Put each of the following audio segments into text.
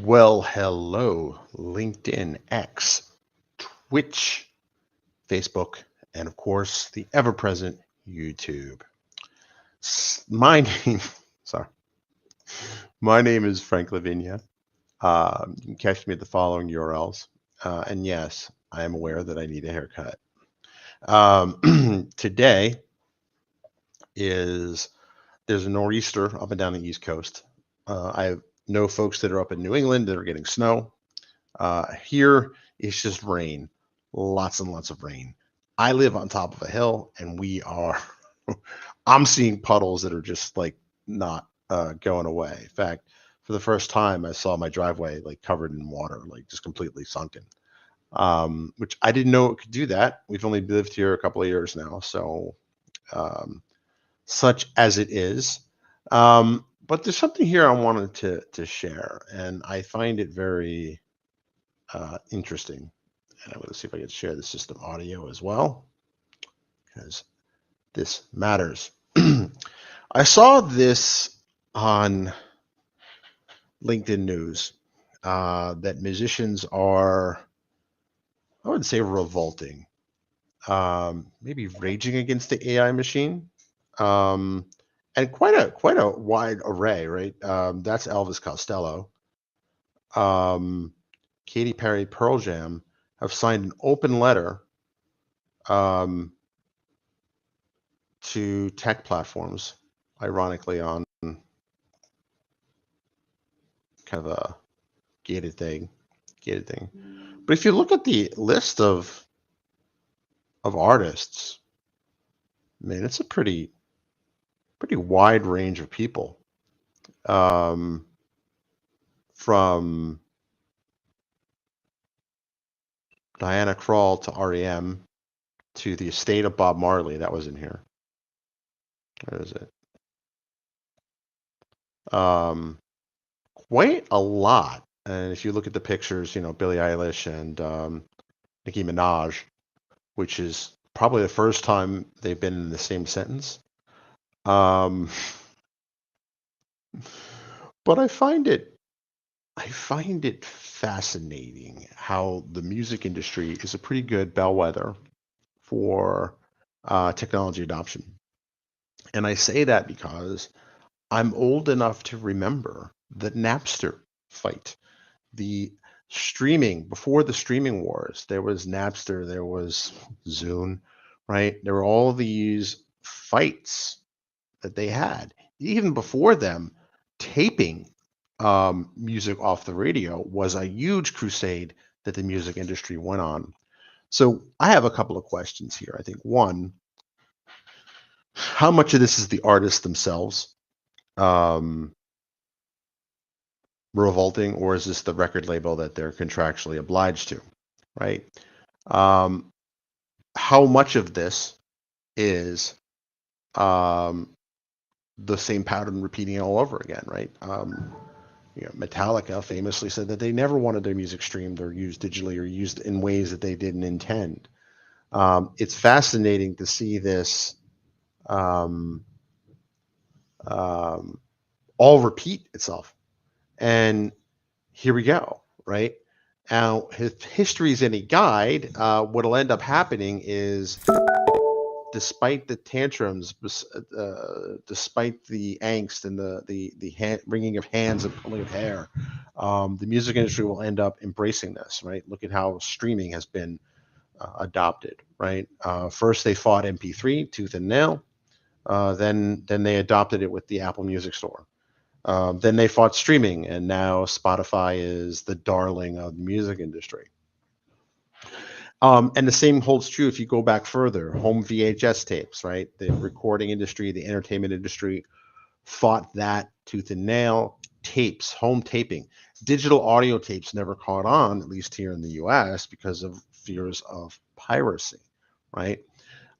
Well, hello, LinkedIn, X, Twitch, Facebook, and of course, the ever-present YouTube. My name, sorry, my name is Frank Lavinia. You can catch me at the following URLs. And yes, I am aware that I need a haircut. Today is there's a nor'easter up and down the East Coast. I know folks that are up in New England that are getting snow. Here it's just rain, lots and lots of rain. I live on top of a hill, and I'm seeing puddles that are just like not going away. In fact, for the first time, I saw my driveway like covered in water, like just completely sunken. Which I didn't know it could do that. We've only lived here a couple of years now, so um, such as it is. But there's something here I wanted to share, and I find it very interesting. And I'm going to see if I can share the system audio as well, because this matters. I saw this on LinkedIn News that musicians are, I wouldn't say revolting, maybe raging against the AI machine, and quite a wide array, right? That's Elvis Costello. Katy Perry, Pearl Jam have signed an open letter to tech platforms, ironically on kind of a gated thing. But if you look at the list of artists, man, it's a pretty wide range of people. From Diana Krall to REM to the estate of Bob Marley, that was in here. Where is it? Quite a lot. And if you look at the pictures, Billie Eilish and Nicki Minaj, which is probably the first time they've been in the same sentence. But I find it fascinating how the music industry is a pretty good bellwether for technology adoption. And I say that because I'm old enough to remember the Napster fight, the streaming, before the streaming wars. There was Napster, there was Zune, right? There were all these fights that they had. Even before them, taping music off the radio was a huge crusade that the music industry went on. So I have a couple of questions here. I think one, how much of this is the artists themselves um, revolting, or is this the record label that they're contractually obliged to, right? How much of this is the same pattern repeating all over again, right? Metallica famously said that they never wanted their music streamed or used digitally or used in ways that they didn't intend. It's fascinating to see this all repeat itself. And here we go, right? Now, if history is any guide, what'll end up happening is, despite the tantrums, despite the angst and the wringing of hands and pulling of hair, the music industry will end up embracing this, right? Look at how streaming has been adopted, right? First, they fought MP3 tooth and nail. Then they adopted it with the Apple Music Store. Then they fought streaming, and now Spotify is the darling of the music industry. And the same holds true if you go back further. Home VHS tapes, right? The recording industry, the entertainment industry fought that tooth and nail. Tapes, home taping. Digital audio tapes never caught on, at least here in the US, because of fears of piracy, right?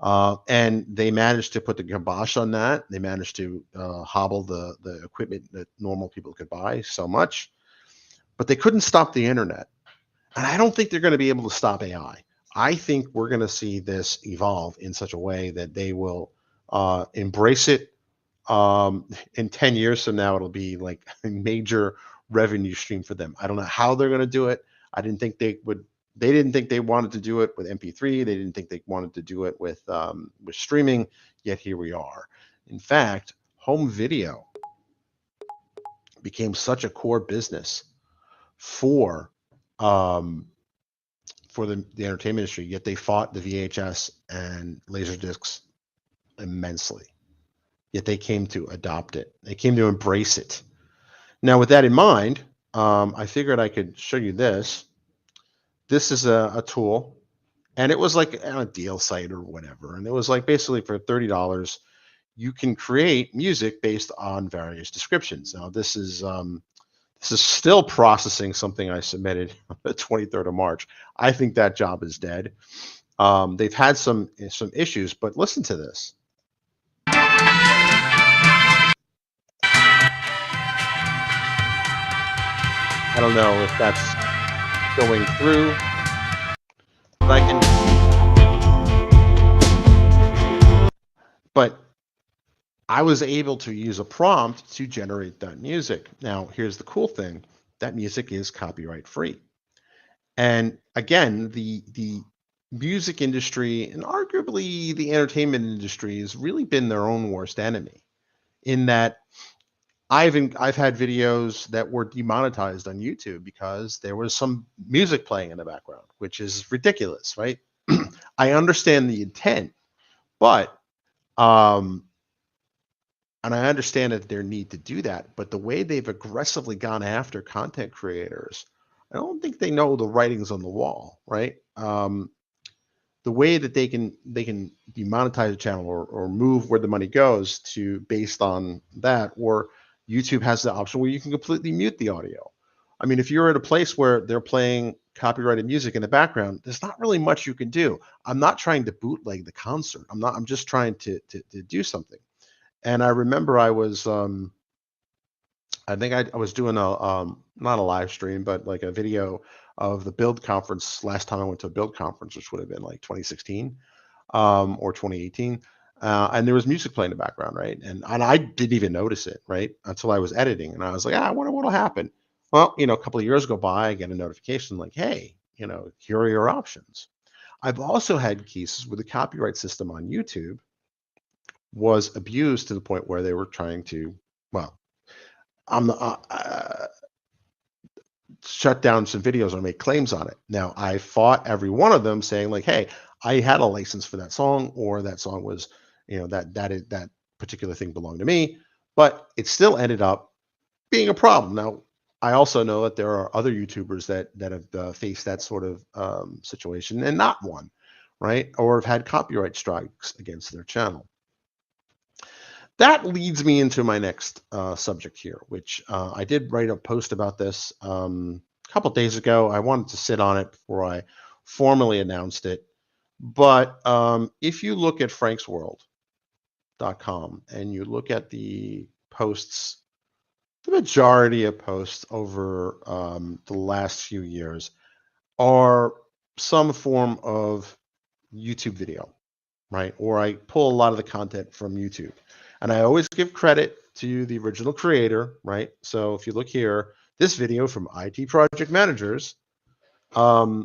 And they managed to put the kibosh on that. They managed to hobble the equipment that normal people could buy so much, but they couldn't stop the internet. And I don't think they're going to be able to stop AI. I think we're going to see this evolve in such a way that they will embrace it. In 10 years from now, it'll be like a major revenue stream for them. I don't know how they're going to do it. I didn't think they would. They didn't think they wanted to do it with MP3. They didn't think they wanted to do it with streaming. Yet here we are. In fact, home video became such a core business for um, the entertainment industry. Yet they fought the VHS and laser discs immensely. Yet they came to adopt it. They came to embrace it. Now, with that in mind, I figured I could show you this. This is a tool, and it was like on a deal site or whatever. And it was like basically for $30, you can create music based on various descriptions. Now, this is still processing something I submitted on the 23rd of March. I think that job is dead. They've had some issues, but listen to this. I don't know if that's going through, but I was able to use a prompt to generate that music. Now, here's the cool thing. That music is copyright free. And again, the music industry and arguably the entertainment industry has really been their own worst enemy in that I've had videos that were demonetized on YouTube because there was some music playing in the background, which is ridiculous, right? I understand the intent, but and I understand that their need to do that, but the way they've aggressively gone after content creators, I don't think they know the writings on the wall, right? The way that they can demonetize a channel or move where the money goes to based on that, or YouTube has the option where you can completely mute the audio. I mean, if you're at a place where they're playing copyrighted music in the background, there's not really much you can do. I'm not trying to bootleg the concert. I'm just trying to do something. And I remember I was I think I was doing a not a live stream, but like a video of the build conference last time I went to a build conference, which would have been like 2016 or 2018. And there was music playing in the background, right? And I didn't even notice it, right, until I was editing, and I was like, I wonder what'll happen. Well, a couple of years go by, I get a notification like, hey, here are your options. I've also had cases where the copyright system on YouTube was abused to the point where they were trying to, well, I'm shut down some videos or make claims on it. Now, I fought every one of them saying like, hey, I had a license for that song, or that song was, that particular thing belonged to me, but it still ended up being a problem. Now, I also know that there are other YouTubers that have faced that sort of situation and not won, right? Or have had copyright strikes against their channel. That leads me into my next subject here, which I did write a post about this a couple days ago. I wanted to sit on it before I formally announced it. But if you look at franksworld.com and you look at the posts, the majority of posts over the last few years are some form of YouTube video, right? Or I pull a lot of the content from YouTube. And I always give credit to the original creator, right? So if you look here, this video from IT Project Managers, I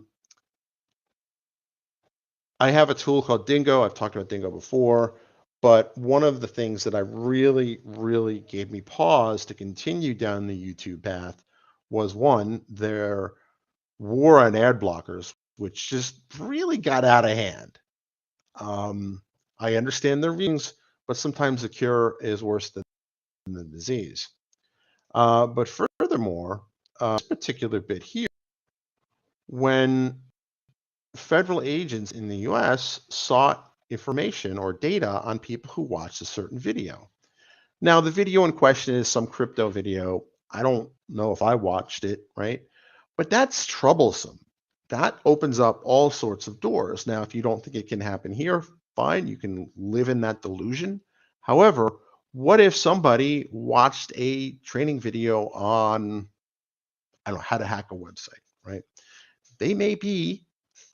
have a tool called Dingo. I've talked about Dingo before, but one of the things that I really, really gave me pause to continue down the YouTube path was one, their war on ad blockers, which just really got out of hand. I understand their reasons, but sometimes the cure is worse than the disease. But furthermore, this particular bit here, when federal agents in the US sought information or data on people who watched a certain video. Now, the video in question is some crypto video. I don't know if I watched it, right? But that's troublesome. That opens up all sorts of doors. Now, if you don't think it can happen here, fine, you can live in that delusion. However, what if somebody watched a training video on, I don't know, how to hack a website, right? They may be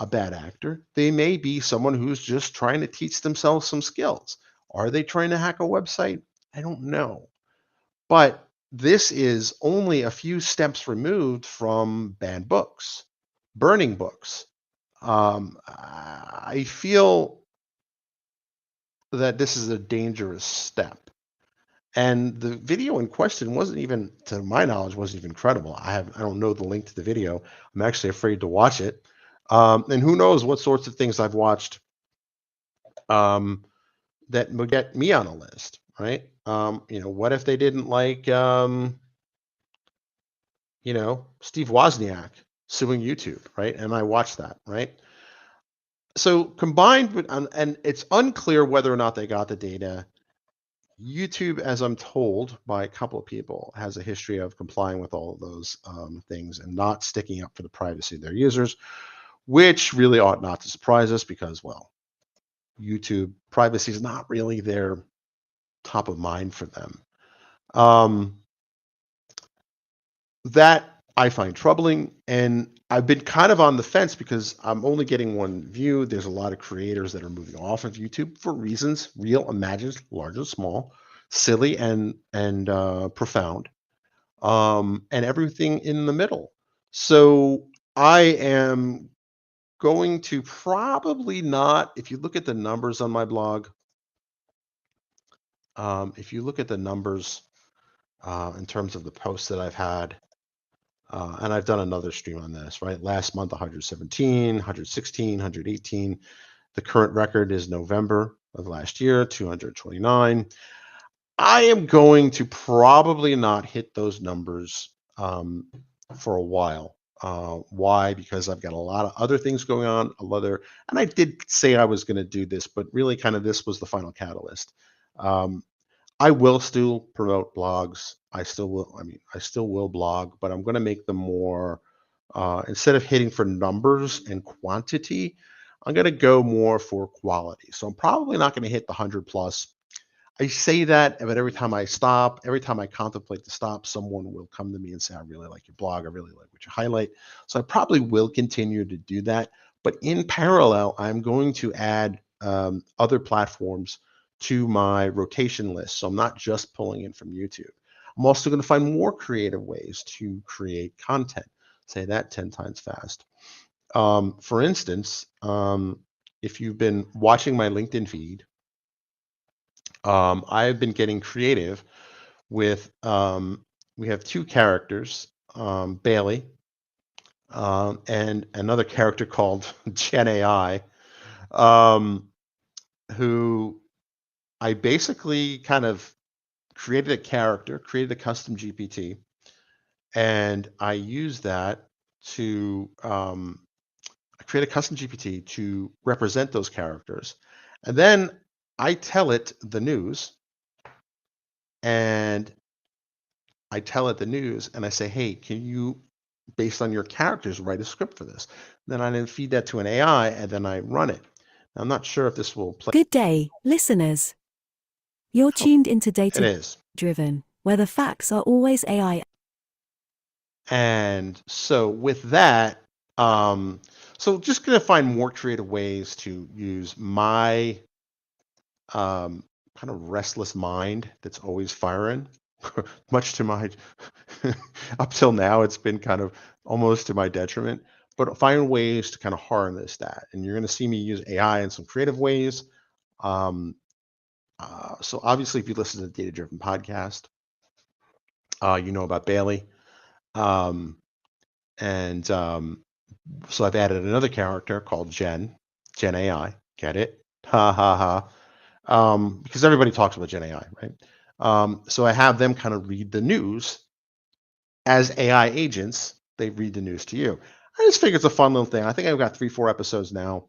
a bad actor. They may be someone who's just trying to teach themselves some skills. Are they trying to hack a website? I don't know. But this is only a few steps removed from banned books, burning books. I feel that this is a dangerous step. And the video in question wasn't even, to my knowledge, wasn't even credible. I don't know the link to the video. I'm actually afraid to watch it. And who knows what sorts of things I've watched that would get me on a list, right? What if they didn't like, Steve Wozniak suing YouTube, right? And I watched that, right? So combined with, and it's unclear whether or not they got the data. YouTube, as I'm told by a couple of people, has a history of complying with all of those things and not sticking up for the privacy of their users, which really ought not to surprise us because, well, YouTube privacy is not really their top of mind for them. That I find troubling, and I've been kind of on the fence because I'm only getting one view. There's a lot of creators that are moving off of YouTube for reasons, real, imagined, large and small, silly and profound, and everything in the middle. So I am going to probably not. If you look at the numbers on my blog, if you look at the numbers in terms of the posts that I've had. And I've done another stream on this, right? Last month, 117, 116, 118. The current record is November of last year, 229. I am going to probably not hit those numbers for a while. Why? Because I've got a lot of other things going on, and I did say I was going to do this, but really kind of this was the final catalyst. I will still promote blogs. I still will. I mean, I still will blog, but I'm going to make them more, instead of hitting for numbers and quantity, I'm going to go more for quality. So I'm probably not going to hit the 100 plus. I say that, but every time I contemplate to stop, someone will come to me and say, I really like your blog. I really like what you highlight. So I probably will continue to do that. But in parallel, I'm going to add other platforms to my rotation list. So I'm not just pulling in from YouTube. I'm also going to find more creative ways to create content. Say that 10 times fast. For instance, if you've been watching my LinkedIn feed, I've been getting creative with, we have two characters, Bailey, and another character called Gen AI, who I basically kind of created a character, created a custom GPT, and I use that to create a custom GPT to represent those characters. And then I tell it the news, and I say, hey, can you, based on your characters, write a script for this? Then I then feed that to an AI and then I run it. Now, I'm not sure if this will play. Good day, listeners. You're tuned into It Data is. Driven, where the facts are always AI. And so with that, so just going to find more creative ways to use my kind of restless mind that's always firing, much to my, up till now, it's been kind of almost to my detriment, but find ways to kind of harness that. And you're going to see me use AI in some creative ways. So obviously, if you listen to the Data Driven podcast, you know about Bailey. So I've added another character called Gen AI. Get it? Ha ha ha. Because everybody talks about Gen AI, right? So I have them kind of read the news as AI agents. They read the news to you. I just figure it's a fun little thing. I think I've got 3-4 episodes now,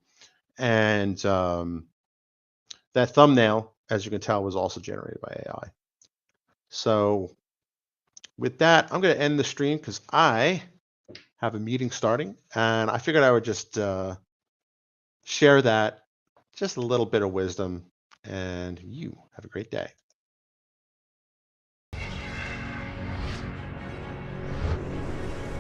and that thumbnail, as you can tell, was also generated by AI. So with that, I'm going to end the stream because I have a meeting starting, and I figured I would just share that, just a little bit of wisdom, and you have a great day.